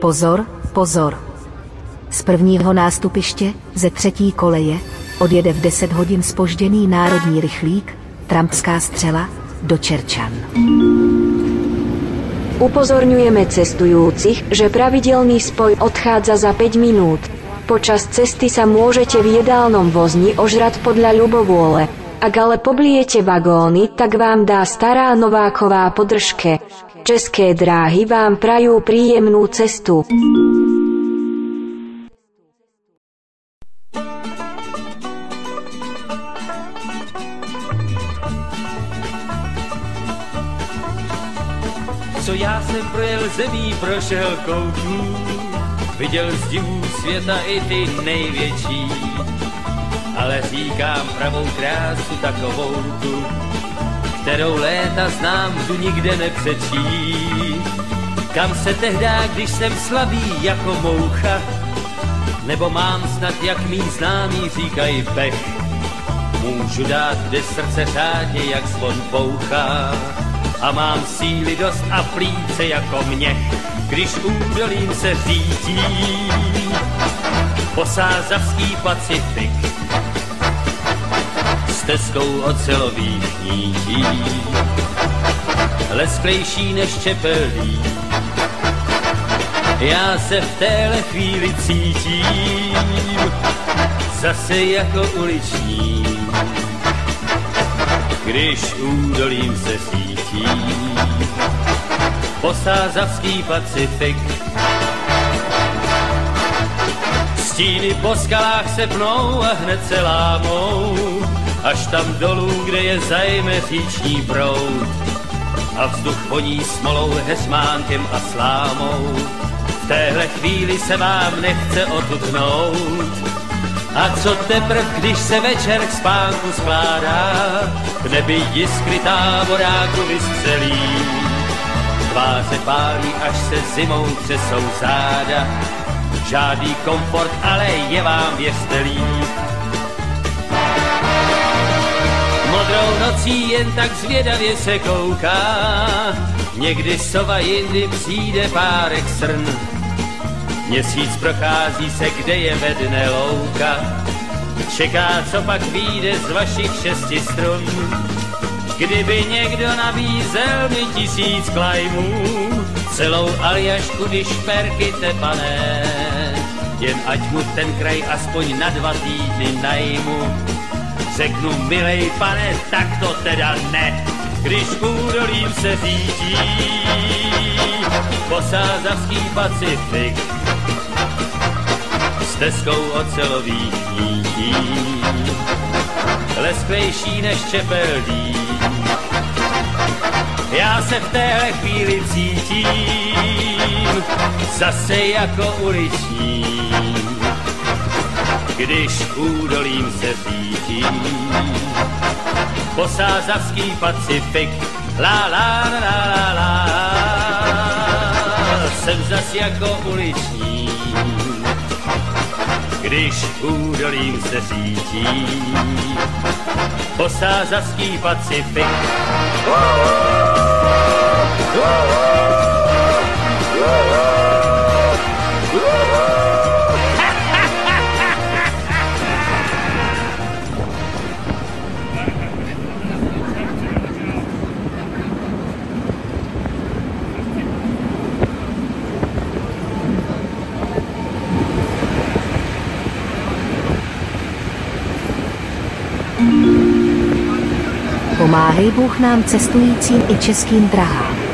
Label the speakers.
Speaker 1: Pozor, pozor. Z prvního nástupiště, ze třetí koleje, odjede v 10 hodin zpožděný národní rychlík, Trampská střela, do Čerčan.
Speaker 2: Upozorňujeme cestujúcich, že pravidelný spoj odchádza za 5 minút. Počas cesty sa môžete v jedálnom vozni ožrať podľa ľubovôle. Ak ale pobliete vagóny, tak vám dá stará Nováková podržke. České dráhy vám prajú príjemnú cestu.
Speaker 3: Co já jsem projel zemí, prošel koutů, viděl z divů světa i ty největší, ale říkám pravou krásu takovou tu, kterou léta znám, tu nikde nepřečí. Kam se tehdá, když jsem slabý jako moucha, nebo mám snad, jak mý známí říkají, pech. Můžu dát, kde srdce řádně, jak zvon bouchá, a mám síly dost a plíce jako měch, když údolím se řítí posázavský Pacifik stezkou ocelových nítí, lesklejší než čepelí. Já se v téhle chvíli cítím zase jako uliční, když údolím se řítí posázavský Pacifik. Stíny po skalách se pnou a hned se lámou, až tam dolů, kde je zajme říční proud a vzduch voní smolou, heřmánkem a slámou. V téhle chvíli se vám nechce otutnout. A co teprv, když se večer k spánku skládá, v nebi jiskry táboráku vystřelí. Tváře pálí, až se zimou třesou záda, žádný komfort, ale je vám věřte líp. Modrou nocí jen tak zvědavě se kouká, někdy sova, jindy přijde párek srn. Měsíc prochází se, kde je ve dne louka, čeká, co pak vyjde z vašich 6 strun. Kdyby někdo nabízel mi 1000 klajmů, celou Aljašku, když šperky tepané, jen ať mu ten kraj aspoň na 2 týdny najmu. Řeknu, milej pane, tak to teda ne, když údolím se řítí posázavský Pacifik stezkou ocelových nítí, lesklejší než čepelí. Já se v téhle chvíli cítím zase jako uliční, když údolím se řítí posázavský Pacifik. La la la la la, jsem zas jako uliční, když údolím se řítí posázavský Pacifik.
Speaker 1: Pomáhej Bůh nám cestujícím i Českým drahám.